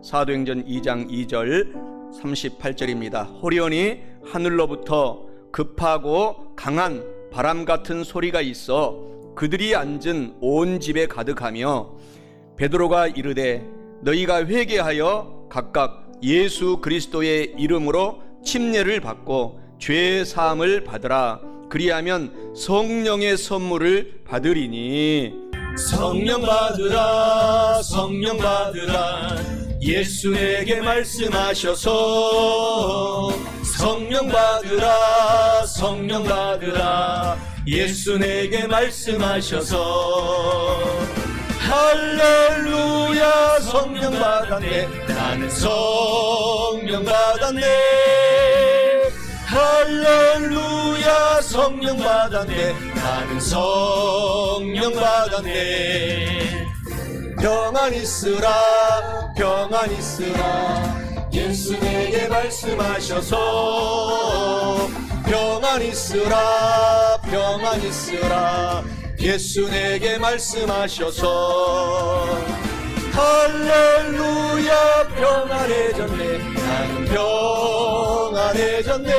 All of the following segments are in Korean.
사도행전 2장 2절 38절입니다. 호련히 하늘로부터 급하고 강한 바람 같은 소리가 있어 그들이 앉은 온 집에 가득하며 베드로가 이르되 너희가 회개하여 각각 예수 그리스도의 이름으로 침례를 받고 죄 사함을 받으라. 그리하면 성령의 선물을 받으리니. 성령 받으라, 성령 받으라. 예수 내게 말씀하셔서 성령 받으라, 성령 받으라. 예수 내게 말씀하셔서 할렐루야. 성령 받았네, 나는 성령 받았네. 할렐루야. 성령 받았네, 나는 성령 받았네. 평안 있으라, 평안 있으라. 예수 내게 말씀하셔서 평안 있으라, 평안 있으라. 예수 내게 말씀하셔서 할렐루야. 평안해졌네, 나는 평안해졌네.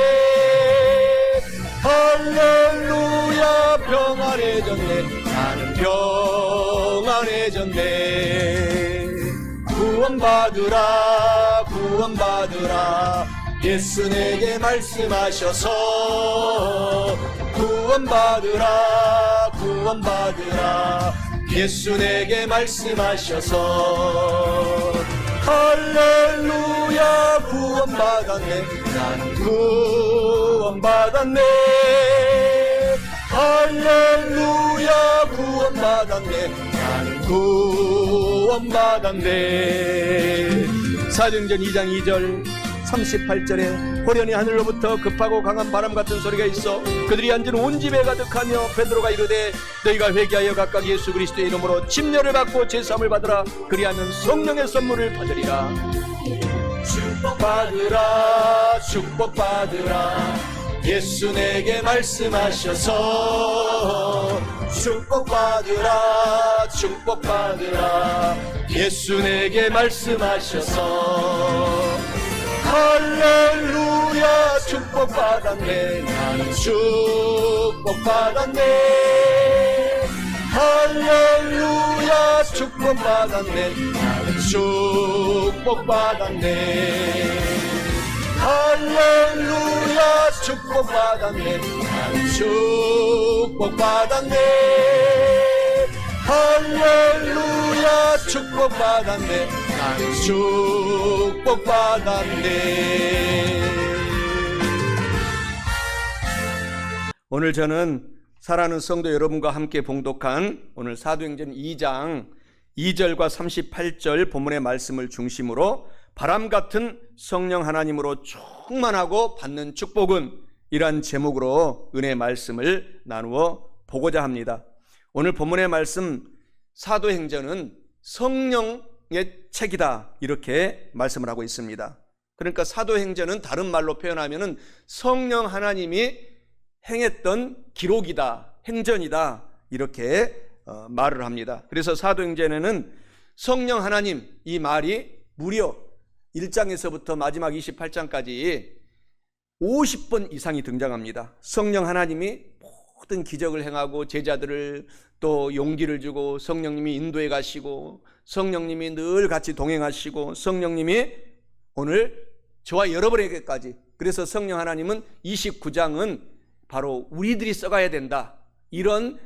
할렐루야. 평안해졌네, 나는 평안해졌네. 구원받으라, 구원받으라. 예수 내게 말씀하셔서 구원받으라, 구원받으라. 예수 내게 말씀하셔서 할렐루야. 구원받았네, 나는 구원받았네. 할렐루야. 구원받았네, 나는 구원받았네. 사도행전 2장 2절 38절에 호련히 하늘로부터 급하고 강한 바람 같은 소리가 있어 그들이 앉은 온 집에 가득하며 베드로가 이르되 너희가 회개하여 각각 예수 그리스도의 이름으로 침례를 받고 제사함을 받으라. 그리하면 성령의 선물을 받으리라. 축복받으라, 축복받으라. 예수 내게 말씀하셔서 축복받으라, 축복받으라. 예수 내게 말씀하셔서 할렐루야. 축복받았네, 나는 축복받았네. 할렐루야. 축복받았네, 나는 축복받았네. 할렐루야. 축복받았네, 나는 축복받았네. 할렐루야. 축복받았네, 나는 축복받았네. 오늘 저는 사랑하는 성도 여러분과 함께 봉독한 오늘 사도행전 2장 2절과 38절 본문의 말씀을 중심으로 바람 같은 성령 하나님으로 충만하고 받는 축복은 이란 제목으로 은혜의 말씀을 나누어 보고자 합니다. 오늘 본문의 말씀 사도행전은 성령의 책이다 이렇게 말씀을 하고 있습니다. 그러니까 사도행전은 다른 말로 표현하면 성령 하나님이 행했던 기록이다, 행전이다 이렇게 말을 합니다. 그래서 사도행전에는 성령 하나님 이 말이 무려 1장에서부터 마지막 28장까지 50번 이상이 등장합니다. 성령 하나님이 모든 기적을 행하고 제자들을 또 용기를 주고 성령님이 인도해 가시고 성령님이 늘 같이 동행하시고 성령님이 오늘 저와 여러분에게까지, 그래서 성령 하나님은 29장은 바로 우리들이 써가야 된다 이런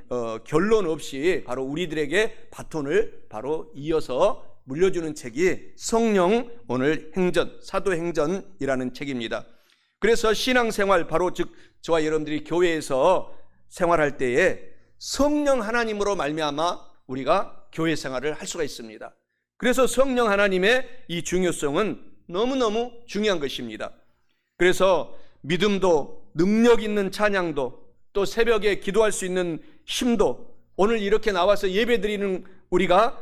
결론 없이 바로 우리들에게 바톤을 바로 이어서 물려주는 책이 성령 오늘 행전, 사도행전이라는 책입니다. 그래서 신앙생활, 바로 즉 저와 여러분들이 교회에서 생활할 때에 성령 하나님으로 말미암아 우리가 교회 생활을 할 수가 있습니다. 그래서 성령 하나님의 이 중요성은 너무너무 중요한 것입니다. 그래서 믿음도, 능력 있는 찬양도, 또 새벽에 기도할 수 있는 힘도, 오늘 이렇게 나와서 예배 드리는 우리가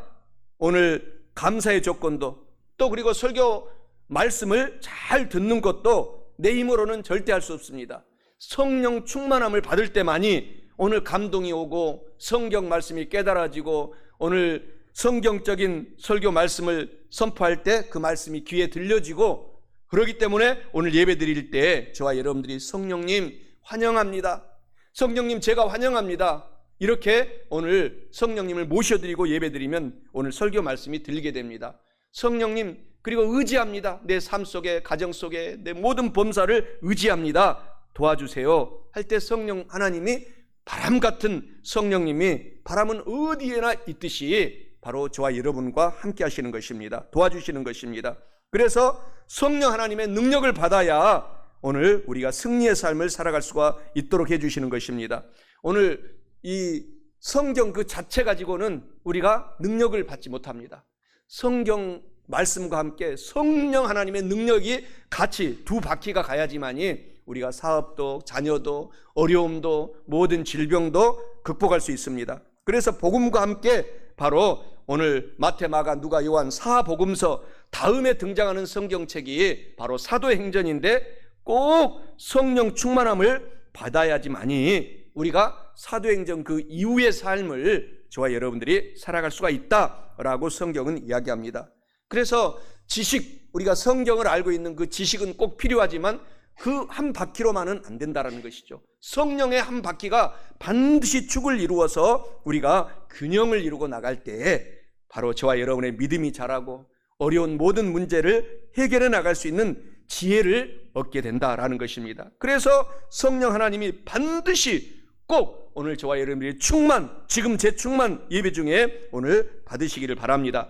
오늘 감사의 조건도, 또 그리고 설교 말씀을 잘 듣는 것도 내 힘으로는 절대 할 수 없습니다. 성령 충만함을 받을 때만이 오늘 감동이 오고 성경 말씀이 깨달아지고 오늘 성경적인 설교 말씀을 선포할 때 그 말씀이 귀에 들려지고, 그렇기 때문에 오늘 예배 드릴 때 저와 여러분들이 성령님 환영합니다, 성령님 제가 환영합니다, 이렇게 오늘 성령님을 모셔드리고 예배드리면 오늘 설교 말씀이 들리게 됩니다. 성령님, 그리고 의지합니다. 내 삶 속에, 가정 속에 내 모든 범사를 의지합니다, 도와주세요 할 때 성령 하나님이, 바람 같은 성령님이 바람은 어디에나 있듯이 바로 저와 여러분과 함께 하시는 것입니다. 도와주시는 것입니다. 그래서 성령 하나님의 능력을 받아야 오늘 우리가 승리의 삶을 살아갈 수가 있도록 해주시는 것입니다. 오늘 이 성경 그 자체 가지고는 우리가 능력을 받지 못합니다. 성경 말씀과 함께 성령 하나님의 능력이 같이 두 바퀴가 가야지만이 우리가 사업도, 자녀도, 어려움도, 모든 질병도 극복할 수 있습니다. 그래서 복음과 함께 바로 오늘 마태, 마가, 누가, 요한 사복음서 다음에 등장하는 성경책이 바로 사도행전인데, 꼭 성령 충만함을 받아야지만이 우리가 사도행전 그 이후의 삶을 저와 여러분들이 살아갈 수가 있다라고 성경은 이야기합니다. 그래서 지식, 우리가 성경을 알고 있는 그 지식은 꼭 필요하지만 그 한 바퀴로만은 안 된다라는 것이죠. 성령의 한 바퀴가 반드시 축을 이루어서 우리가 균형을 이루고 나갈 때에 바로 저와 여러분의 믿음이 자라고 어려운 모든 문제를 해결해 나갈 수 있는 지혜를 얻게 된다라는 것입니다. 그래서 성령 하나님이 반드시 꼭 오늘 저와 여러분들이 충만, 지금 제 충만 예배 중에 오늘 받으시기를 바랍니다.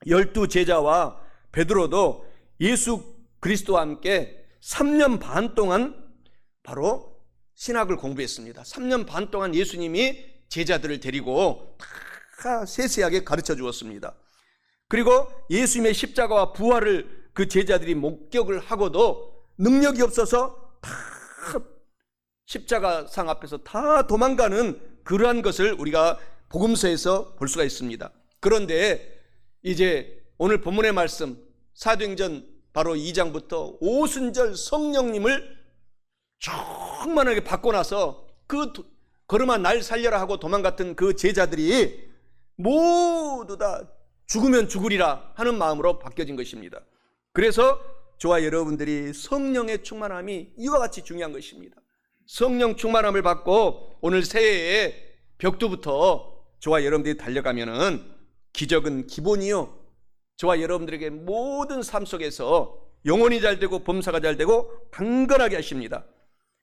12제자와 베드로도 예수 그리스도와 함께 3년 반 동안 바로 신학을 공부했습니다. 3년 반 동안 예수님이 제자들을 데리고 다 세세하게 가르쳐 주었습니다. 그리고 예수님의 십자가와 부활을 그 제자들이 목격을 하고도 능력이 없어서 다 십자가상 앞에서 다 도망가는 그러한 것을 우리가 복음서에서 볼 수가 있습니다. 그런데 이제 오늘 본문의 말씀 사도행전 바로 2장부터 오순절 성령님을 충만하게 받고 나서 그 걸음아 날 살려라 하고 도망갔던 그 제자들이 모두 다 죽으면 죽으리라 하는 마음으로 바뀌어진 것입니다. 그래서 저와 여러분들이 성령의 충만함이 이와 같이 중요한 것입니다. 성령 충만함을 받고 오늘 새해에 벽두부터 저와 여러분들이 달려가면은 기적은 기본이요, 저와 여러분들에게 모든 삶 속에서 영혼이 잘 되고 범사가 잘 되고 강건하게 하십니다.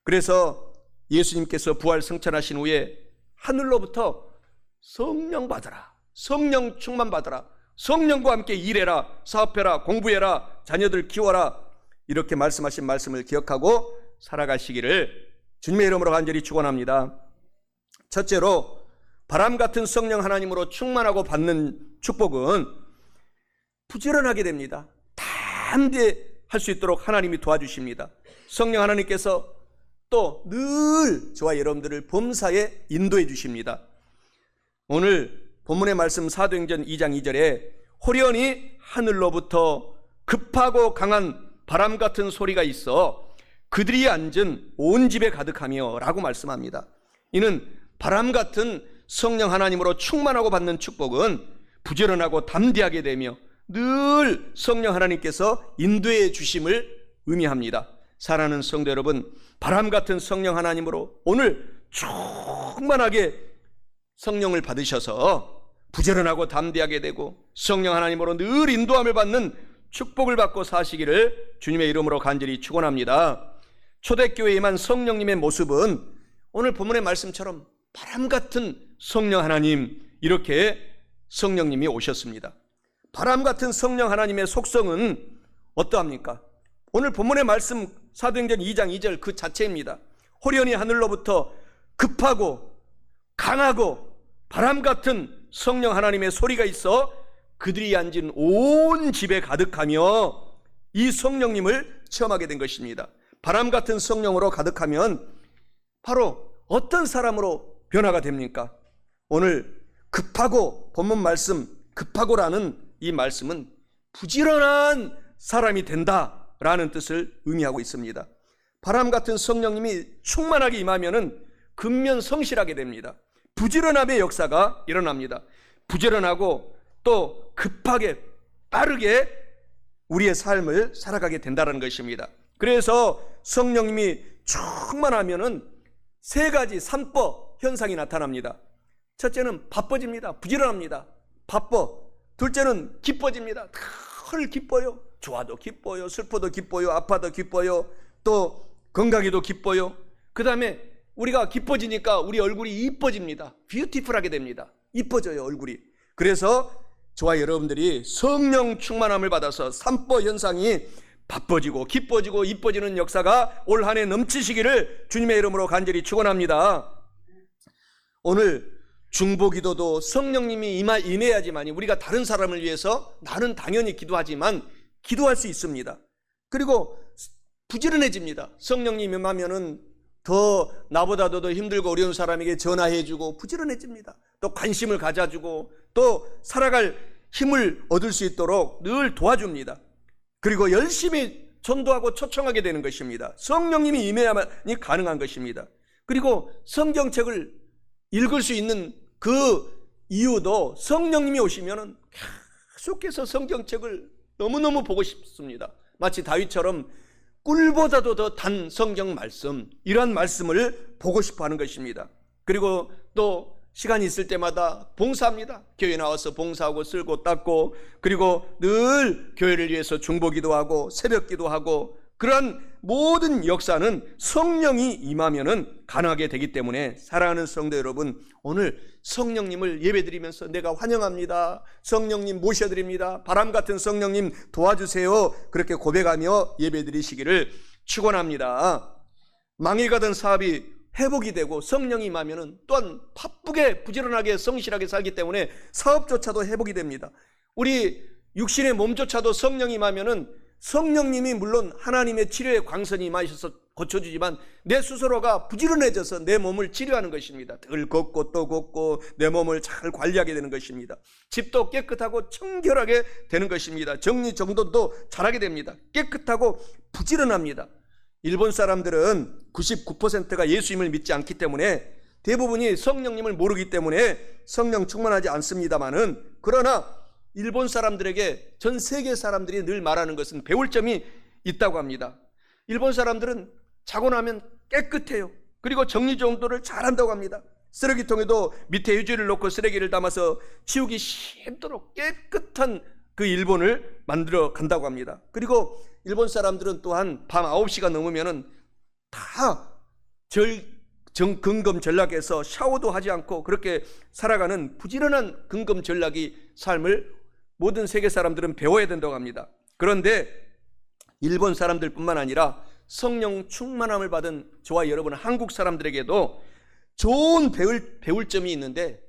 그래서 예수님께서 부활 승천하신 후에 하늘로부터 성령 받아라, 성령 충만 받아라, 성령과 함께 일해라, 사업해라, 공부해라, 자녀들 키워라, 이렇게 말씀하신 말씀을 기억하고 살아가시기를 주님의 이름으로 간절히 축원합니다. 첫째로 바람 같은 성령 하나님으로 충만하고 받는 축복은 부지런하게 됩니다. 담대할 수 있도록 하나님이 도와주십니다. 성령 하나님께서 또 늘 저와 여러분들을 범사에 인도해 주십니다. 오늘 본문의 말씀 사도행전 2장 2절에 호련히 하늘로부터 급하고 강한 바람 같은 소리가 있어 그들이 앉은 온 집에 가득하며 라고 말씀합니다. 이는 바람 같은 성령 하나님으로 충만하고 받는 축복은 부지런하고 담대하게 되며 늘 성령 하나님께서 인도해 주심을 의미합니다. 사랑하는 성도 여러분, 바람 같은 성령 하나님으로 오늘 충만하게 성령을 받으셔서 부지런하고 담대하게 되고 성령 하나님으로 늘 인도함을 받는 축복을 받고 사시기를 주님의 이름으로 간절히 축원합니다. 초대교회에 임한 성령님의 모습은 오늘 본문의 말씀처럼 바람 같은 성령 하나님, 이렇게 성령님이 오셨습니다. 바람 같은 성령 하나님의 속성은 어떠합니까? 오늘 본문의 말씀 사도행전 2장 2절 그 자체입니다. 호련히 하늘로부터 급하고 강하고 바람 같은 성령 하나님의 소리가 있어 그들이 앉은 온 집에 가득하며 이 성령님을 체험하게 된 것입니다. 바람 같은 성령으로 가득하면 바로 어떤 사람으로 변화가 됩니까? 오늘 급하고 본문 말씀 급하고라는 이 말씀은 부지런한 사람이 된다라는 뜻을 의미하고 있습니다. 바람 같은 성령님이 충만하게 임하면은 근면 성실하게 됩니다. 부지런함의 역사가 일어납니다. 부지런하고 또 급하게 빠르게 우리의 삶을 살아가게 된다는 것입니다. 그래서 성령님이 충만하면은 세 가지 산법 현상이 나타납니다. 첫째는 바빠집니다. 부지런합니다. 바빠. 둘째는 기뻐집니다. 늘 기뻐요. 좋아도 기뻐요. 슬퍼도 기뻐요. 아파도 기뻐요. 또 건강에도 기뻐요. 그 다음에 우리가 기뻐지니까 우리 얼굴이 이뻐집니다. 뷰티풀하게 됩니다. 이뻐져요, 얼굴이. 그래서 저와 여러분들이 성령 충만함을 받아서 산법 현상이 바빠지고 기뻐지고 이뻐지는 역사가 올 한 해 넘치시기를 주님의 이름으로 간절히 축원합니다. 오늘 중보기도도 성령님이 임해야지만 우리가 다른 사람을 위해서 나는 당연히 기도하지만 기도할 수 있습니다. 그리고 부지런해집니다. 성령님 임하면은 더 나보다도 더 힘들고 어려운 사람에게 전화해주고 부지런해집니다. 또 관심을 가져주고 또 살아갈 힘을 얻을 수 있도록 늘 도와줍니다. 그리고 열심히 전도하고 초청하게 되는 것입니다. 성령님이 임해야만이 가능한 것입니다. 그리고 성경책을 읽을 수 있는 그 이유도 성령님이 오시면은 계속해서 성경책을 너무너무 보고 싶습니다. 마치 다윗처럼 꿀보다도 더 단 성경 말씀, 이러한 말씀을 보고 싶어 하는 것입니다. 그리고 또 시간이 있을 때마다 봉사합니다. 교회 나와서 봉사하고 쓸고 닦고, 그리고 늘 교회를 위해서 중보기도 하고 새벽기도 하고, 그러한 모든 역사는 성령이 임하면은 가능하게 되기 때문에 사랑하는 성도 여러분, 오늘 성령님을 예배드리면서 내가 환영합니다. 성령님 모셔드립니다. 바람 같은 성령님 도와주세요. 그렇게 고백하며 예배드리시기를 축원합니다. 망해가던 사업이 회복이 되고 성령이 임하면은 또한 바쁘게 부지런하게 성실하게 살기 때문에 사업조차도 회복이 됩니다. 우리 육신의 몸조차도 성령이 임하면은 성령님이 물론 하나님의 치료의 광선이 임하셔서 고쳐주지만 내 스스로가 부지런해져서 내 몸을 치료하는 것입니다. 늘 걷고 또 걷고 내 몸을 잘 관리하게 되는 것입니다. 집도 깨끗하고 청결하게 되는 것입니다. 정리정돈도 잘하게 됩니다. 깨끗하고 부지런합니다. 일본 사람들은 99%가 예수님을 믿지 않기 때문에 대부분이 성령님을 모르기 때문에 성령 충만하지 않습니다만은, 그러나 일본 사람들에게 전 세계 사람들이 늘 말하는 것은 배울 점이 있다고 합니다. 일본 사람들은 자고 나면 깨끗해요. 그리고 정리정돈을 잘한다고 합니다. 쓰레기통에도 밑에 휴지를 놓고 쓰레기를 담아서 치우기 쉽도록 깨끗한 그 일본을 만들어 간다고 합니다. 그리고 일본 사람들은 또한 밤 9시가 넘으면은 다 근검전락해서 샤워도 하지 않고 그렇게 살아가는 부지런한 근검전락이 삶을 모든 세계 사람들은 배워야 된다고 합니다. 그런데 일본 사람들뿐만 아니라 성령 충만함을 받은 저와 여러분 한국 사람들에게도 좋은 배울 점이 있는데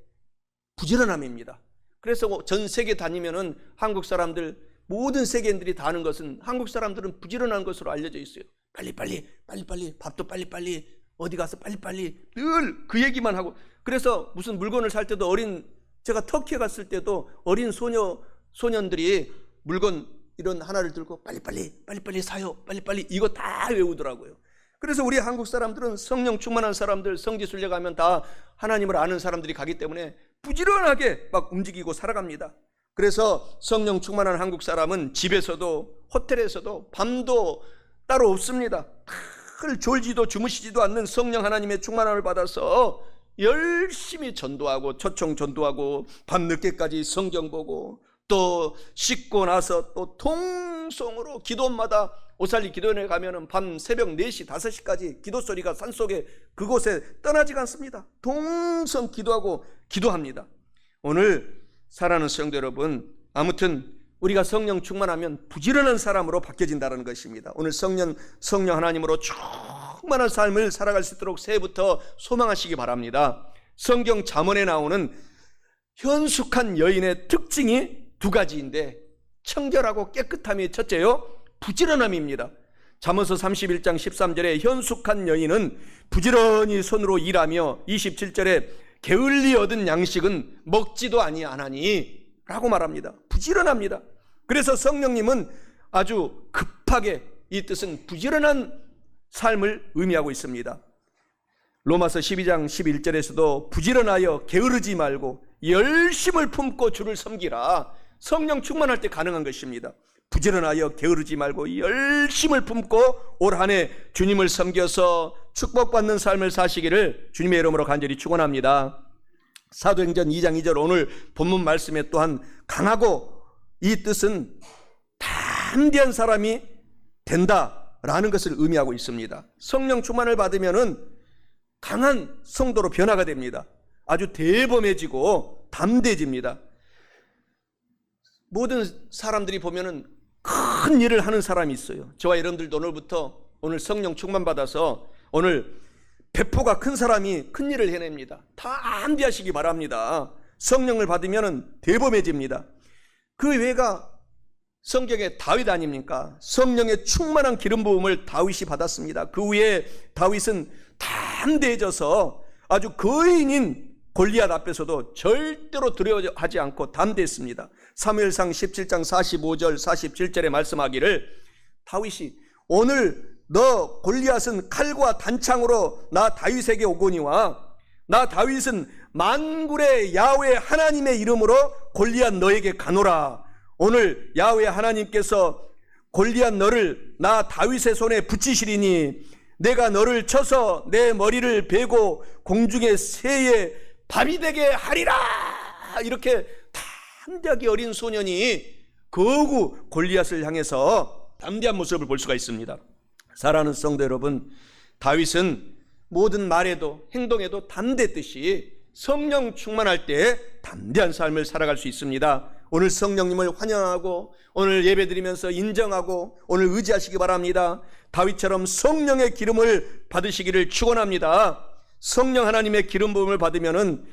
부지런함입니다. 그래서 전 세계 다니면은 한국 사람들, 모든 세계인들이 다 아는 것은 한국 사람들은 부지런한 것으로 알려져 있어요. 빨리빨리 밥도 빨리빨리, 어디 가서 빨리빨리, 늘 그 얘기만 하고. 그래서 무슨 물건을 살 때도 제가 터키에 갔을 때도 어린 소년들이 물건 이런 하나를 들고 빨리빨리 사요, 빨리빨리, 이거 다 외우더라고요. 그래서 우리 한국 사람들은 성령 충만한 사람들, 성지순례 가면 다 하나님을 아는 사람들이 가기 때문에 부지런하게 막 움직이고 살아갑니다. 그래서 성령 충만한 한국 사람은 집에서도 호텔에서도 밤도 따로 없습니다. 늘 졸지도 주무시지도 않는 성령 하나님의 충만함을 받아서 열심히 전도하고 초청 전도하고 밤늦게까지 성경 보고, 또 씻고 나서 또 통성으로 기도마다 오살리 기도원에 가면은 밤 새벽 4시 5시까지 기도 소리가 산속에 그곳에 떠나지가 않습니다. 동성 기도하고 기도합니다. 오늘 사랑하는 성도 여러분, 아무튼 우리가 성령 충만하면 부지런한 사람으로 바뀌어진다는 것입니다. 오늘 성령 하나님으로 충만한 삶을 살아갈 수 있도록 새해부터 소망하시기 바랍니다. 성경 잠언에 나오는 현숙한 여인의 특징이 2가지인데 청결하고 깨끗함이 첫째요, 부지런함입니다. 잠언서 31장 13절에 현숙한 여인은 부지런히 손으로 일하며 27절에 게을리 얻은 양식은 먹지도 아니하나니 라고 말합니다. 부지런합니다. 그래서 성령님은 아주 급하게, 이 뜻은 부지런한 삶을 의미하고 있습니다. 로마서 12장 11절에서도 부지런하여 게으르지 말고 열심을 품고 주를 섬기라. 성령 충만할 때 가능한 것입니다. 부지런하여 게으르지 말고 열심을 품고 올 한 해 주님을 섬겨서 축복받는 삶을 사시기를 주님의 이름으로 간절히 축원합니다. 사도행전 2장 2절 오늘 본문 말씀에 또한 강하고, 이 뜻은 담대한 사람이 된다라는 것을 의미하고 있습니다. 성령 충만을 받으면은 강한 성도로 변화가 됩니다. 아주 대범해지고 담대해집니다. 모든 사람들이 보면은 큰 일을 하는 사람이 있어요. 저와 여러분들도 오늘 성령 충만 받아서 오늘 배포가 큰 사람이 큰 일을 해냅니다. 담대하시기 바랍니다. 성령을 받으면 대범해집니다. 그 외가 성경의 다윗 아닙니까? 성령의 충만한 기름 부음을 다윗이 받았습니다. 그 후에 다윗은 담대해져서 아주 거인인 골리앗 앞에서도 절대로 두려워하지 않고 담대했습니다. 사무엘상 17장 45절 47절에 말씀하기를, 다윗이 오늘 너 골리앗은 칼과 단창으로 나 다윗에게 오거니와 나 다윗은 만군의 야훼 하나님의 이름으로 골리앗 너에게 가노라. 오늘 야훼 하나님께서 골리앗 너를 나 다윗의 손에 붙이시리니 내가 너를 쳐서 내 머리를 베고 공중의 새의 밥이 되게 하리라. 이렇게 담대하게 어린 소년이 거구 골리앗을 향해서 담대한 모습을 볼 수가 있습니다. 사랑하는 성도 여러분, 다윗은 모든 말에도 행동에도 담대했듯이 성령 충만할 때 담대한 삶을 살아갈 수 있습니다. 오늘 성령님을 환영하고 오늘 예배드리면서 인정하고 오늘 의지하시기 바랍니다. 다윗처럼 성령의 기름을 받으시기를 축원합니다. 성령 하나님의 기름 부음을 받으면은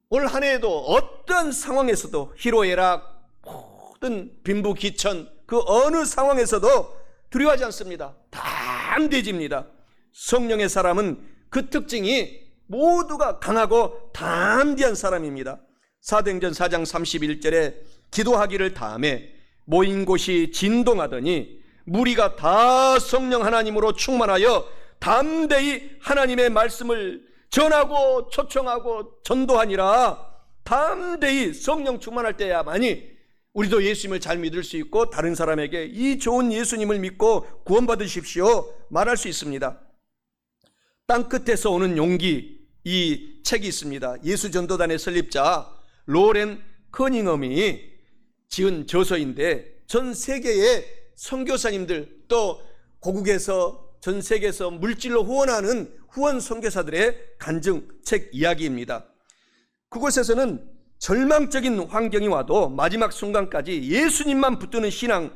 올 한 해에도 어떤 상황에서도 희로애락, 모든 빈부귀천 그 어느 상황에서도 두려워하지 않습니다. 담대해집니다. 성령의 사람은 그 특징이 모두가 강하고 담대한 사람입니다. 사도행전 4장 31절에 기도하기를 다음에 모인 곳이 진동하더니 무리가 다 성령 하나님으로 충만하여 담대히 하나님의 말씀을 전하고 초청하고 전도하니라. 담대히 성령 충만할 때야만이 우리도 예수님을 잘 믿을 수 있고 다른 사람에게 이 좋은 예수님을 믿고 구원받으십시오 말할 수 있습니다. 땅끝에서 오는 용기, 이 책이 있습니다. 예수전도단의 설립자 로렌 커닝엄이 지은 저서인데 전 세계의 선교사님들 또 고국에서 전 세계에서 물질로 후원하는 후원 선교사들의 간증 책 이야기입니다. 그곳에서는 절망적인 환경이 와도 마지막 순간까지 예수님만 붙드는 신앙,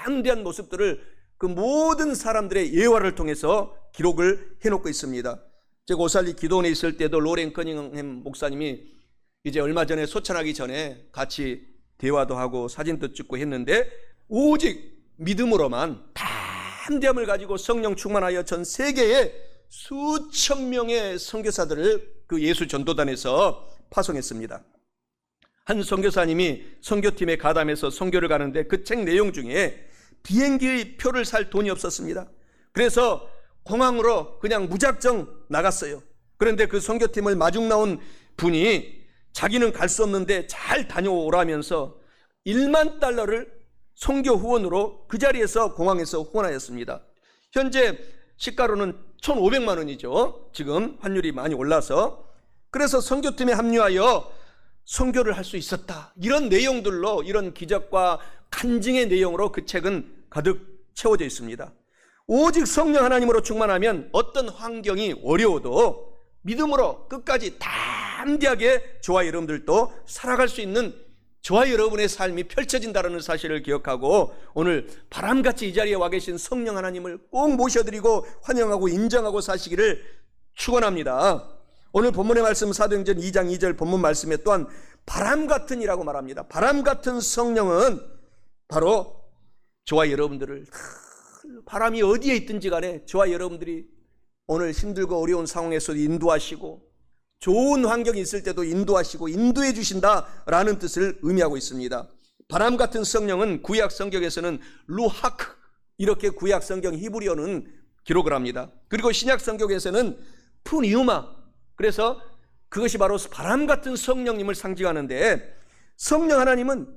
담대한 모습들을 그 모든 사람들의 예화를 통해서 기록을 해놓고 있습니다. 제가 오살리 기도원에 있을 때도 로렌 커닝햄 목사님이 이제 얼마 전에 소천하기 전에 같이 대화도 하고 사진도 찍고 했는데 오직 믿음으로만 담대함을 가지고 성령 충만하여 전 세계에 수천 명의 선교사들을 그 예수 전도단에서 파송했습니다. 한 선교사님이 선교팀에 가담해서 선교를 가는데 그 책 내용 중에 비행기 표를 살 돈이 없었습니다. 그래서 공항으로 그냥 무작정 나갔어요. 그런데 그 선교팀을 마중 나온 분이 자기는 갈 수 없는데 잘 다녀오라면서 1만 달러를 선교 후원으로 그 자리에서 공항에서 후원하였습니다. 현재 시가로는 1,500만 원이죠. 지금 환율이 많이 올라서. 그래서 선교팀에 합류하여 선교를 할 수 있었다. 이런 내용들로, 이런 기적과 간증의 내용으로 그 책은 가득 채워져 있습니다. 오직 성령 하나님으로 충만하면 어떤 환경이 어려워도 믿음으로 끝까지 담대하게 저와 여러분들도 살아갈 수 있는 저와 여러분의 삶이 펼쳐진다는 사실을 기억하고 오늘 바람같이 이 자리에 와 계신 성령 하나님을 꼭 모셔드리고 환영하고 인정하고 사시기를 축원합니다. 오늘 본문의 말씀 사도행전 2장 2절 본문 말씀에 또한 바람같은 이라고 말합니다. 바람같은 성령은 바로 저와 여러분들을 바람이 어디에 있든지 간에 저와 여러분들이 오늘 힘들고 어려운 상황에서도 인도하시고 좋은 환경이 있을 때도 인도하시고 인도해 주신다라는 뜻을 의미하고 있습니다. 바람 같은 성령은 구약 성경에서는 루하크 이렇게 구약 성경 히브리어는 기록을 합니다. 그리고 신약 성경에서는 푸니우마, 그래서 그것이 바로 바람 같은 성령님을 상징하는데, 성령 하나님은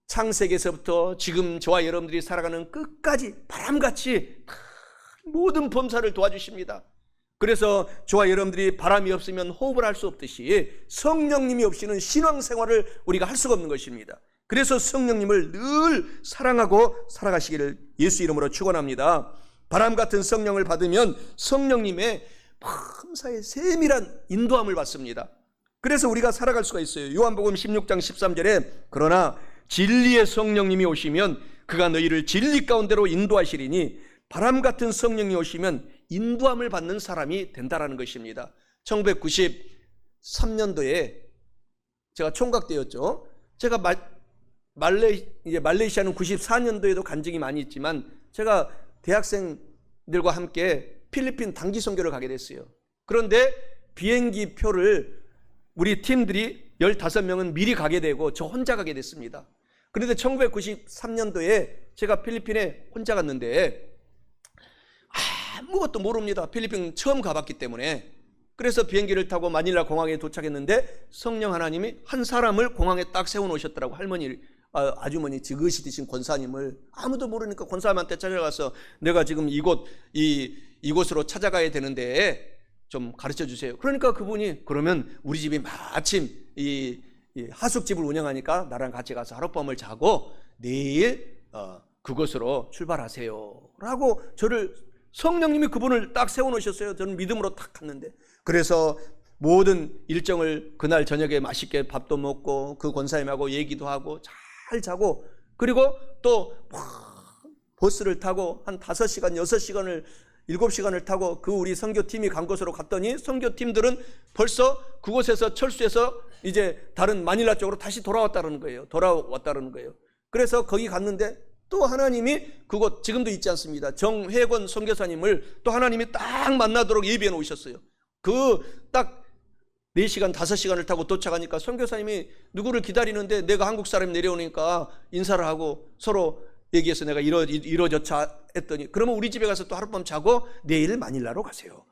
창세기에서부터 지금 저와 여러분들이 살아가는 끝까지 바람같이 모든 범사를 도와주십니다. 그래서 저와 여러분들이 바람이 없으면 호흡을 할 수 없듯이 성령님이 없이는 신앙생활을 우리가 할 수가 없는 것입니다. 그래서 성령님을 늘 사랑하고 살아가시기를 예수 이름으로 축원합니다. 바람 같은 성령을 받으면 성령님의 범사의 세밀한 인도함을 받습니다. 그래서 우리가 살아갈 수가 있어요. 요한복음 16장 13절에 그러나 진리의 성령님이 오시면 그가 너희를 진리 가운데로 인도하시리니, 바람 같은 성령이 오시면 인도함을 받는 사람이 된다라는 것입니다. 1993년도에 제가 총각 때였죠. 제가 말레이시아는 94년도에도 간증이 많이 있지만 제가 대학생들과 함께 필리핀 단기 선교를 가게 됐어요. 그런데 비행기 표를 우리 팀들이 15명은 미리 가게 되고 저 혼자 가게 됐습니다. 그런데 1993년도에 제가 필리핀에 혼자 갔는데 아무것도 모릅니다. 필리핀 처음 가봤기 때문에. 그래서 비행기를 타고 마닐라 공항에 도착했는데 성령 하나님이 한 사람을 공항에 딱 세워놓으셨더라고. 할머니, 아주머니 지그시드신 권사님을. 아무도 모르니까 권사님한테 찾아가서 내가 지금 이곳으로 찾아가야 되는데 좀 가르쳐 주세요. 그러니까 그분이 그러면 우리 집이 마침 이 하숙집을 운영하니까 나랑 같이 가서 하룻밤을 자고 내일 그곳으로 출발하세요 라고 저를, 성령님이 그분을 딱 세워놓으셨어요. 저는 믿음으로 딱 갔는데, 그래서 모든 일정을 그날 저녁에 맛있게 밥도 먹고 그 권사님하고 얘기도 하고 잘 자고, 그리고 또 버스를 타고 한 5시간 6시간을 7시간을 타고 그 우리 선교팀이 간 곳으로 갔더니 선교팀들은 벌써 그곳에서 철수해서 이제 다른 마닐라 쪽으로 다시 돌아왔다는 거예요. 그래서 거기 갔는데 또 하나님이 그곳 지금도 있지 않습니다. 정회권 선교사님을 또 하나님이 딱 만나도록 예비해 놓으셨어요. 그 딱 4시간 5시간을 타고 도착하니까 선교사님이 누구를 기다리는데 내가 한국 사람이 내려오니까 인사를 하고 서로 얘기해서 내가 이러저차 했더니 그러면 우리 집에 가서 또 하룻밤 자고 내일 마닐라로 가세요.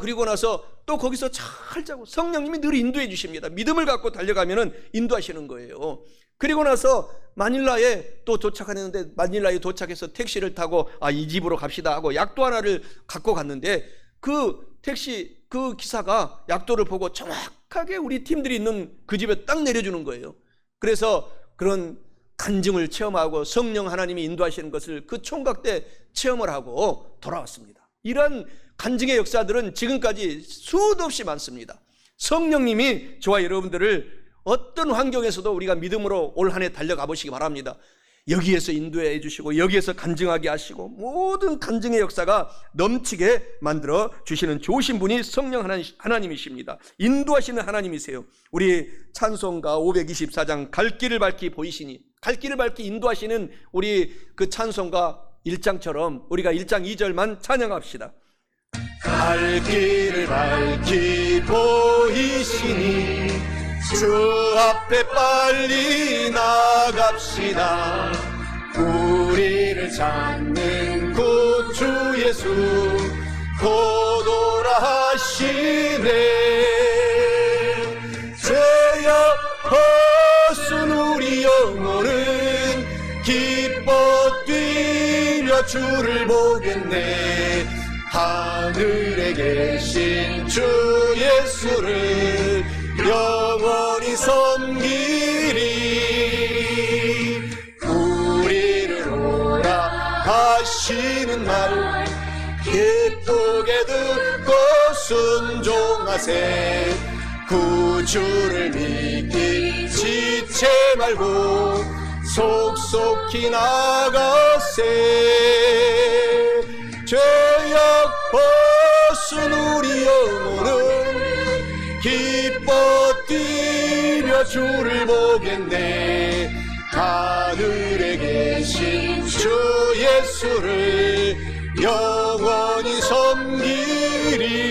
그리고 나서 또 거기서 잘 자고, 성령님이 늘 인도해 주십니다. 믿음을 갖고 달려가면은 인도하시는 거예요. 그리고 나서 마닐라에 또 도착하는데, 마닐라에 도착해서 택시를 타고 이 집으로 갑시다 하고 약도 하나를 갖고 갔는데 그 택시 그 기사가 약도를 보고 정확하게 우리 팀들이 있는 그 집에 딱 내려주는 거예요. 그래서 그런 간증을 체험하고 성령 하나님이 인도하시는 것을 그 총각 때 체험을 하고 돌아왔습니다. 이런 간증의 역사들은 지금까지 수도 없이 많습니다. 성령님이 저와 여러분들을 어떤 환경에서도 우리가 믿음으로 올 한 해 달려가 보시기 바랍니다. 여기에서 인도해 주시고 여기에서 간증하게 하시고 모든 간증의 역사가 넘치게 만들어 주시는 좋으신 분이 성령 하나님이십니다. 인도하시는 하나님이세요. 우리 찬송가 524장 갈 길을 밝히 보이시니, 갈 길을 밝히 인도하시는 우리 그 찬송가 1장처럼 우리가 1장 2절만 찬양합시다. 갈 길을 밝히 보이시니 주 앞에 빨리 나갑시다. 우리를 찾는 구주 예수 곧 오라 하시네. 죄악 벗은 우리 영혼은 기뻐 뛰며 주를 보겠네. 하늘에 계신 주 예수를 영원히 섬기리. 우리를 오라 하시는 말 기쁘게 듣고 순종하세. 구주를 믿기 지체 말고 속속히 나가세. 죄악 벗은 우리 영혼은 기뻐 뛰며 주를 보겠네. 하늘에 계신 주 예수를 영원히 섬기리.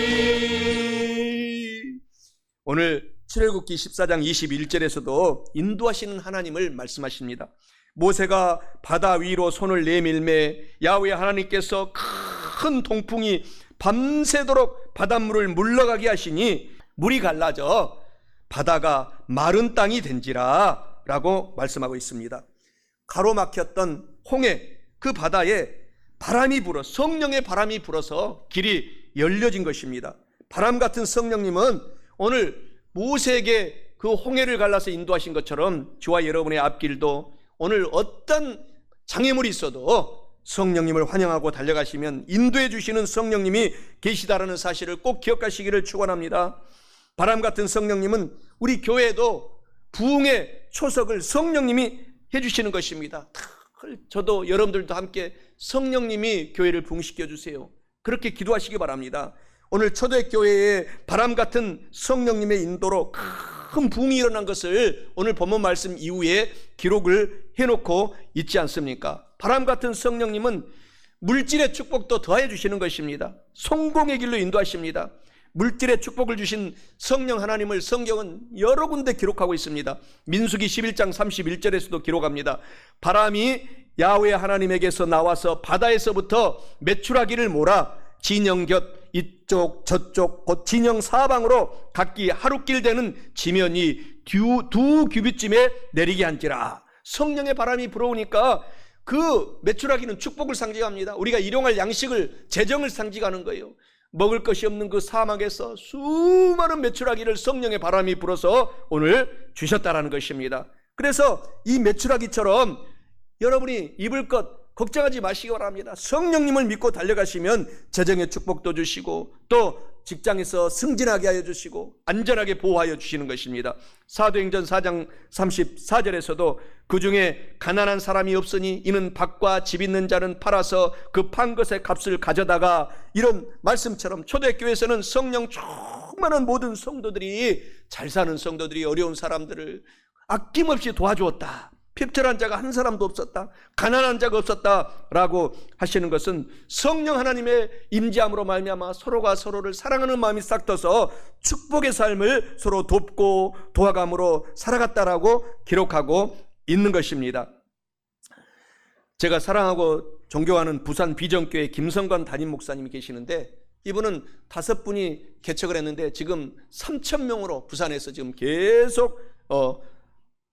오늘 출애굽기 14장 21절에서도 인도하시는 하나님을 말씀하십니다. 모세가 바다 위로 손을 내밀매 야훼 하나님께서 큰 동풍이 밤새도록 바닷물을 물러가게 하시니 물이 갈라져 바다가 마른 땅이 된지라 라고 말씀하고 있습니다. 가로막혔던 홍해 그 바다에 바람이 불어 성령의 바람이 불어서 길이 열려진 것입니다. 바람 같은 성령님은 오늘 모세에게 그 홍해를 갈라서 인도하신 것처럼 저와 여러분의 앞길도 오늘 어떤 장애물이 있어도 성령님을 환영하고 달려가시면 인도해 주시는 성령님이 계시다라는 사실을 꼭 기억하시기를 축원합니다. 바람 같은 성령님은 우리 교회에도 부흥의 초석을 성령님이 해주시는 것입니다. 저도 여러분들도 함께 성령님이 교회를 부흥시켜 주세요. 그렇게 기도하시기 바랍니다. 오늘 초대교회에 바람 같은 성령님의 인도로 큰 부흥이 일어난 것을 오늘 본문 말씀 이후에 기록을 해놓고 있지 않습니까? 바람 같은 성령님은 물질의 축복도 더해 주시는 것입니다. 성공의 길로 인도하십니다. 물질의 축복을 주신 성령 하나님을 성경은 여러 군데 기록하고 있습니다. 민수기 11장 31절에서도 기록합니다. 바람이 야훼 하나님에게서 나와서 바다에서부터 메추라기를 몰아 진영 곁 이쪽 저쪽 곧 진영 사방으로 각기 하루길 되는 지면이 두 규빗쯤에 내리게 한지라. 성령의 바람이 불어오니까 그 메추라기는 축복을 상징합니다. 우리가 일용할 양식을, 재정을 상징하는 거예요. 먹을 것이 없는 그 사막에서 수많은 메추라기를 성령의 바람이 불어서 오늘 주셨다라는 것입니다. 그래서 이 메추라기처럼 여러분이 입을 것 걱정하지 마시기 바랍니다. 성령님을 믿고 달려가시면 재정의 축복도 주시고 또 직장에서 승진하게 하여 주시고 안전하게 보호하여 주시는 것입니다. 사도행전 4장 34절에서도 그 중에 가난한 사람이 없으니 이는 밭과 집 있는 자는 팔아서 그 판 것의 값을 가져다가, 이런 말씀처럼 초대교회에서는 성령 충만한 모든 성도들이, 잘 사는 성도들이 어려운 사람들을 아낌없이 도와주었다. 핍절한 자가 한 사람도 없었다, 가난한 자가 없었다라고 하시는 것은 성령 하나님의 임재함으로 말미암아 서로가 서로를 사랑하는 마음이 싹트어서 축복의 삶을 서로 돕고 도와감으로 살아갔다라고 기록하고 있는 것입니다. 제가 사랑하고 존경하는 부산 비전교회 김성관 담임 목사님이 계시는데, 이분은 5분이 개척을 했는데 지금 3,000명으로 부산에서 지금 계속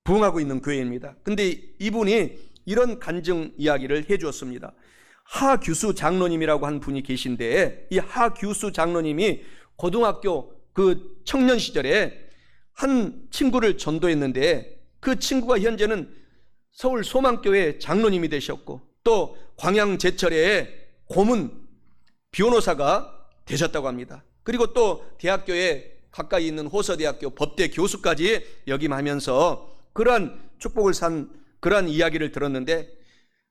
부흥하고 있는 교회입니다. 근데 이분이 이런 간증 이야기를 해주었습니다. 하규수 장로님이라고 한 분이 계신데, 이 하규수 장로님이 고등학교 그 청년 시절에 한 친구를 전도했는데, 그 친구가 현재는 서울 소망교회 장로님이 되셨고 또 광양제철의 고문 변호사가 되셨다고 합니다. 그리고 또 대학교에 가까이 있는 호서대학교 법대 교수까지 역임하면서 그러한 축복을 산 그러한 이야기를 들었는데,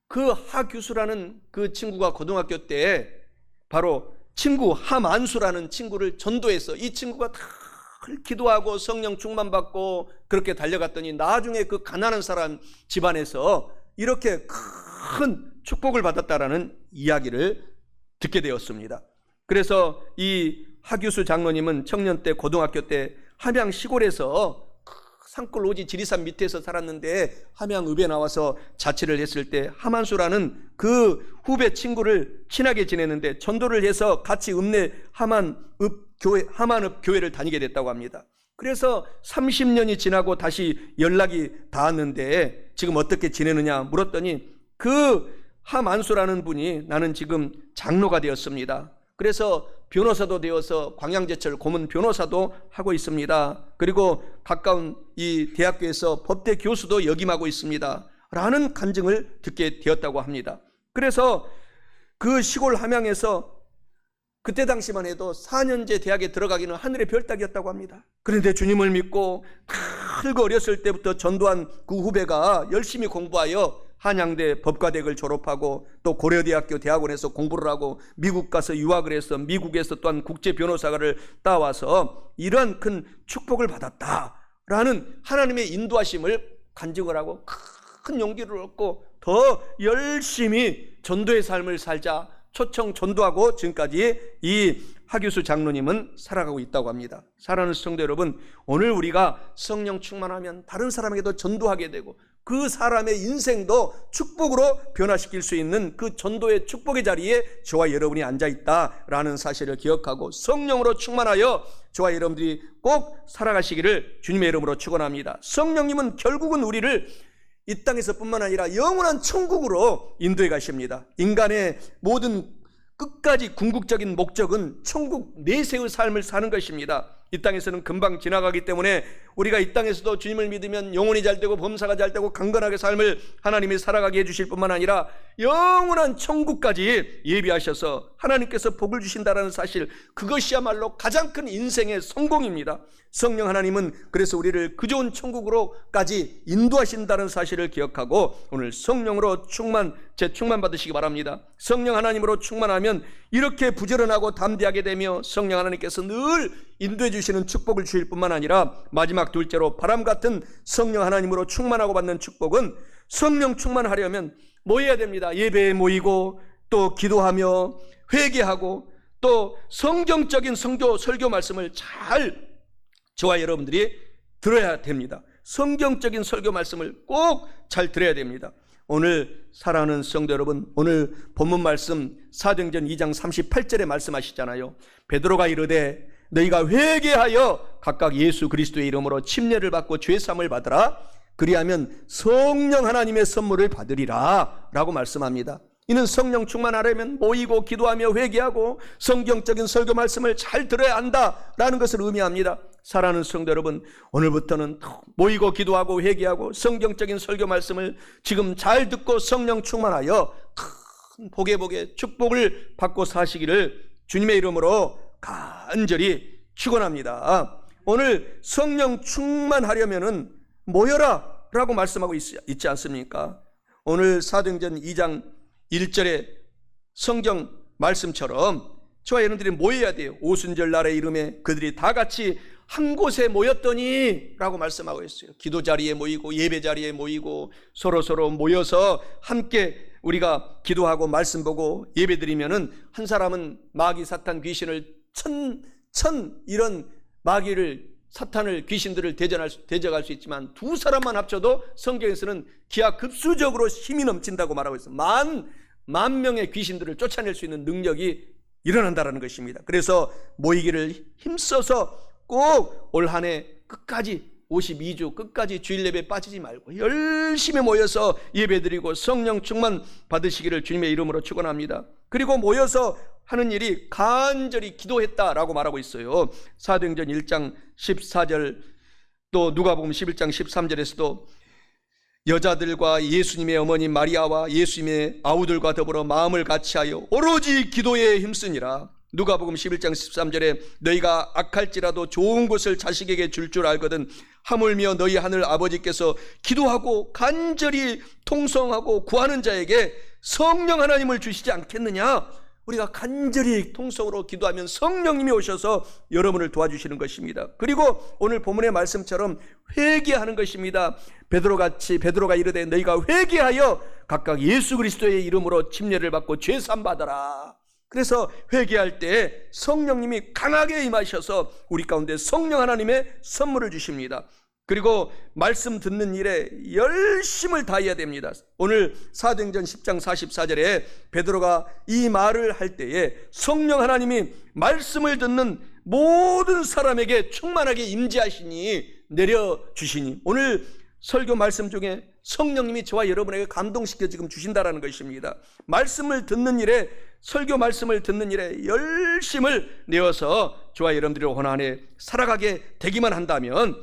그 하규수라는 그 친구가 고등학교 때 바로 친구 하만수라는 친구를 전도해서 이 친구가 다 기도하고 성령 충만받고 그렇게 달려갔더니 나중에 그 가난한 사람 집안에서 이렇게 큰 축복을 받았다라는 이야기를 듣게 되었습니다. 그래서 이 하규수 장로님은 청년 때 고등학교 때 함양 시골에서 산골 오지 지리산 밑에서 살았는데 함양읍에 나와서 자취를 했을 때 하만수라는 그 후배 친구를 친하게 지냈는데 전도를 해서 같이 읍내 하만읍 교회를 다니게 됐다고 합니다. 그래서 30년이 지나고 다시 연락이 닿았는데 지금 어떻게 지내느냐 물었더니 그 하만수라는 분이 나는 지금 장로가 되었습니다. 그래서 변호사도 되어서 광양제철 고문 변호사도 하고 있습니다. 그리고 가까운 이 대학교에서 법대 교수도 역임하고 있습니다. 라는 간증을 듣게 되었다고 합니다. 그래서 그 시골 함양에서 그때 당시만 해도 4년제 대학에 들어가기는 하늘의 별 따기였다고 합니다. 그런데 주님을 믿고 크고 어렸을 때부터 전도한 그 후배가 열심히 공부하여 한양대 법과대학을 졸업하고 또 고려대학교 대학원에서 공부를 하고 미국 가서 유학을 해서 미국에서 또한 국제 변호사를 따와서 이러한 큰 축복을 받았다라는 하나님의 인도하심을 간증을 하고 큰 용기를 얻고 더 열심히 전도의 삶을 살자 초청 전도하고 지금까지 이 하규수 장로님은 살아가고 있다고 합니다. 사랑하는 성도 여러분, 오늘 우리가 성령 충만하면 다른 사람에게도 전도하게 되고 그 사람의 인생도 축복으로 변화시킬 수 있는 그 전도의 축복의 자리에 저와 여러분이 앉아있다라는 사실을 기억하고 성령으로 충만하여 저와 여러분들이 꼭 살아가시기를 주님의 이름으로 축원합니다. 성령님은 결국은 우리를 이 땅에서 뿐만 아니라 영원한 천국으로 인도해 가십니다. 인간의 모든 끝까지 궁극적인 목적은 천국 내세의 삶을 사는 것입니다. 이 땅에서는 금방 지나가기 때문에 우리가 이 땅에서도 주님을 믿으면 영혼이 잘되고 범사가 잘되고 강건하게 삶을 하나님이 살아가게 해주실 뿐만 아니라 영원한 천국까지 예비하셔서 하나님께서 복을 주신다는 사실, 그것이야말로 가장 큰 인생의 성공입니다. 성령 하나님은 그래서 우리를 그 좋은 천국으로까지 인도하신다는 사실을 기억하고 오늘 성령으로 재충만 받으시기 바랍니다. 성령 하나님으로 충만하면 이렇게 부지런하고 담대하게 되며 성령 하나님께서 늘 인도해 주시는 축복을 주실 뿐만 아니라 마지막 둘째로 바람 같은 성령 하나님으로 충만하고 받는 축복은, 성령 충만하려면 모여야 됩니다. 예배에 모이고 또 기도하며 회개하고 또 성경적인 설교 말씀을 잘 저와 여러분들이 들어야 됩니다. 성경적인 설교 말씀을 꼭 잘 들어야 됩니다. 오늘 사랑하는 성도 여러분, 오늘 본문 말씀 사도행전 2장 38절에 말씀하시잖아요. 베드로가 이르되 너희가 회개하여 각각 예수 그리스도의 이름으로 침례를 받고 죄사함을 받으라. 그리하면 성령 하나님의 선물을 받으리라 라고 말씀합니다. 이는 성령 충만하려면 모이고 기도하며 회개하고 성경적인 설교 말씀을 잘 들어야 한다라는 것을 의미합니다. 사랑하는 성도 여러분, 오늘부터는 모이고 기도하고 회개하고 성경적인 설교 말씀을 지금 잘 듣고 성령 충만하여 큰 복의 축복을 받고 사시기를 주님의 이름으로 간절히 축원합니다. 오늘 성령 충만하려면은 모여라 라고 말씀하고 있지 않습니까? 오늘 사도행전 2장 1절의 성경 말씀처럼 저와 여러분들이 모여야 돼요. 오순절 날의 이름에 그들이 다 같이 한 곳에 모였더니 라고 말씀하고 있어요. 기도 자리에 모이고 예배 자리에 모이고 서로 모여서 함께 우리가 기도하고 말씀 보고 예배 드리면은 한 사람은 마귀 사탄 귀신을 천 이런 마귀를 사탄을 귀신들을 대적할 수 있지만 두 사람만 합쳐도 성경에서는 기하급수적으로 힘이 넘친다고 말하고 있어요. 만 명의 귀신들을 쫓아낼 수 있는 능력이 일어난다는 것입니다. 그래서 모이기를 힘써서 꼭 올 한 해 끝까지 52주 끝까지 주일 예배 빠지지 말고 열심히 모여서 예배드리고 성령 충만 받으시기를 주님의 이름으로 축원합니다. 그리고 모여서 하는 일이 간절히 기도했다라고 말하고 있어요. 사도행전 1장 14절 또 누가복음 11장 13절에서도 여자들과 예수님의 어머니 마리아와 예수님의 아우들과 더불어 마음을 같이하여 오로지 기도에 힘쓰니라. 누가복음 11장 13절에 너희가 악할지라도 좋은 것을 자식에게 줄 알거든 하물며 너희 하늘 아버지께서 기도하고 간절히 통성하고 구하는 자에게 성령 하나님을 주시지 않겠느냐. 우리가 간절히 통성으로 기도하면 성령님이 오셔서 여러분을 도와주시는 것입니다. 그리고 오늘 본문의 말씀처럼 회개하는 것입니다. 베드로가 이르되 너희가 회개하여 각각 예수 그리스도의 이름으로 침례를 받고 죄사함 받아라. 그래서 회개할 때 성령님이 강하게 임하셔서 우리 가운데 성령 하나님의 선물을 주십니다. 그리고 말씀 듣는 일에 열심을 다해야 됩니다. 오늘 사도행전 10장 44절에 베드로가 이 말을 할 때에 성령 하나님이 말씀을 듣는 모든 사람에게 충만하게 임재하시니 내려주시니, 오늘 설교 말씀 중에 성령님이 저와 여러분에게 감동시켜 지금 주신다라는 것입니다. 말씀을 듣는 일에, 설교 말씀을 듣는 일에 열심을 내어서 저와 여러분들이 올 한 해 살아가게 되기만 한다면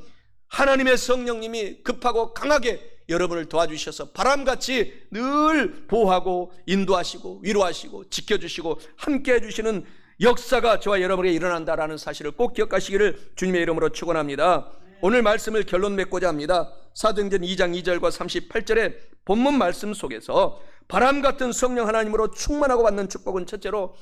하나님의 성령님이 급하고 강하게 여러분을 도와주셔서 바람같이 늘 보호하고 인도하시고 위로하시고 지켜주시고 함께 해주시는 역사가 저와 여러분에게 일어난다라는 사실을 꼭 기억하시기를 주님의 이름으로 축원합니다. 오늘 말씀을 결론 맺고자 합니다. 사도행전 2장 2절과 38절의 본문 말씀 속에서 바람 같은 성령 하나님으로 충만하고 받는 축복은 첫째로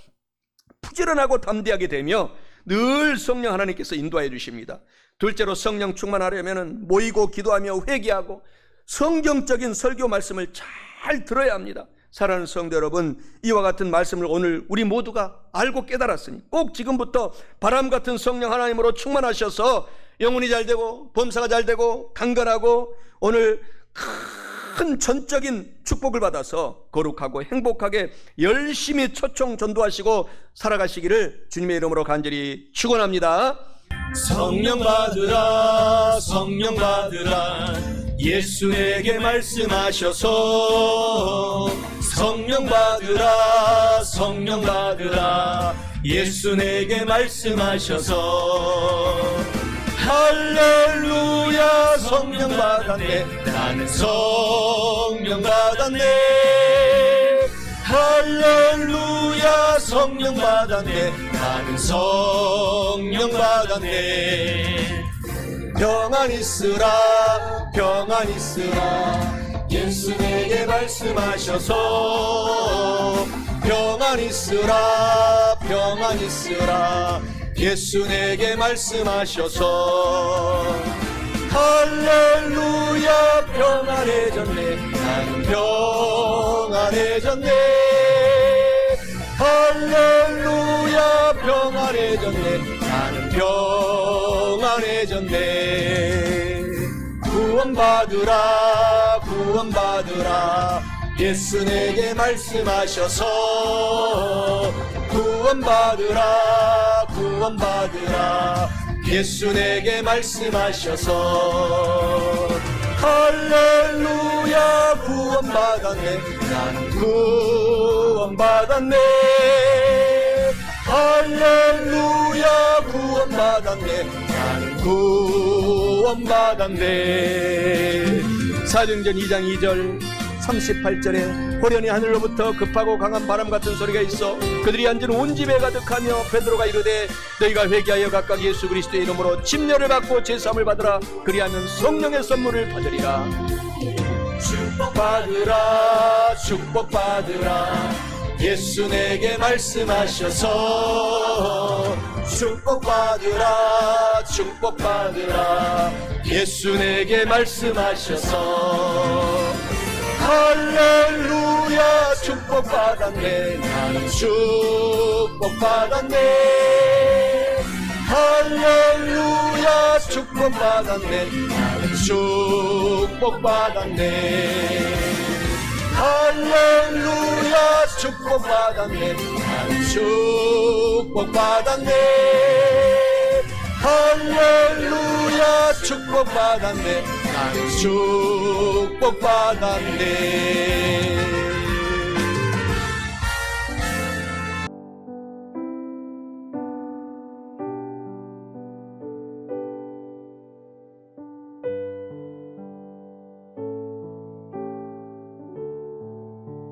부지런하고 담대하게 되며 늘 성령 하나님께서 인도하여 주십니다. 둘째로 성령 충만하려면 모이고 기도하며 회개하고 성경적인 설교 말씀을 잘 들어야 합니다. 사랑하는 성도 여러분, 이와 같은 말씀을 오늘 우리 모두가 알고 깨달았으니 꼭 지금부터 바람 같은 성령 하나님으로 충만하셔서 영혼이 잘 되고 범사가 잘 되고 강건하고 오늘 큰 전적인 축복을 받아서 거룩하고 행복하게 열심히 초청 전도하시고 살아가시기를 주님의 이름으로 간절히 축원합니다. 성령 받으라 성령 받으라 예수 내게 말씀하셔서 성령 받으라 성령 받으라 예수 내게 말씀하셔서 할렐루야 성령 받았네 나는 성령 받았네 할렐루야 성령 받았네 나는 성령 받았네 평안 있으라 평안 있으라 예수 내게 말씀하셔서 평안 있으라 평안 있으라 예수 내게 말씀하셔서 할렐루야 평안해졌네 나는 평안해졌네 할렐루야 평안해졌네 나는 평안해졌네 구원받으라 구원받으라 예수 내게 말씀하셔서 구원받으라 구원받으라 예수 내게 말씀하셔서 할렐루야 구원받았네 나는 구원받았네 할렐루야 구원받았네 나는 구원받았네 사도행전 2장 2절 38절에 호련히 하늘로부터 급하고 강한 바람 같은 소리가 있어 그들이 앉은 온 집에 가득하며 베드로가 이르되 너희가 회개하여 각각 예수 그리스도의 이름으로 침례를 받고 제사함을 받으라 그리하면 성령의 선물을 받으리라. 축복받으라 축복받으라 예수 내게 말씀하셔서 축복받으라 축복받으라 예수 내게 말씀하셔서 할렐루야 축복받았네 나는 축복받았네 할렐루야 축복받았네 나는 축복받았네 할렐루야 축복받았네 나는 축복받았네 할렐루야 축복받았네 나는 축복받았네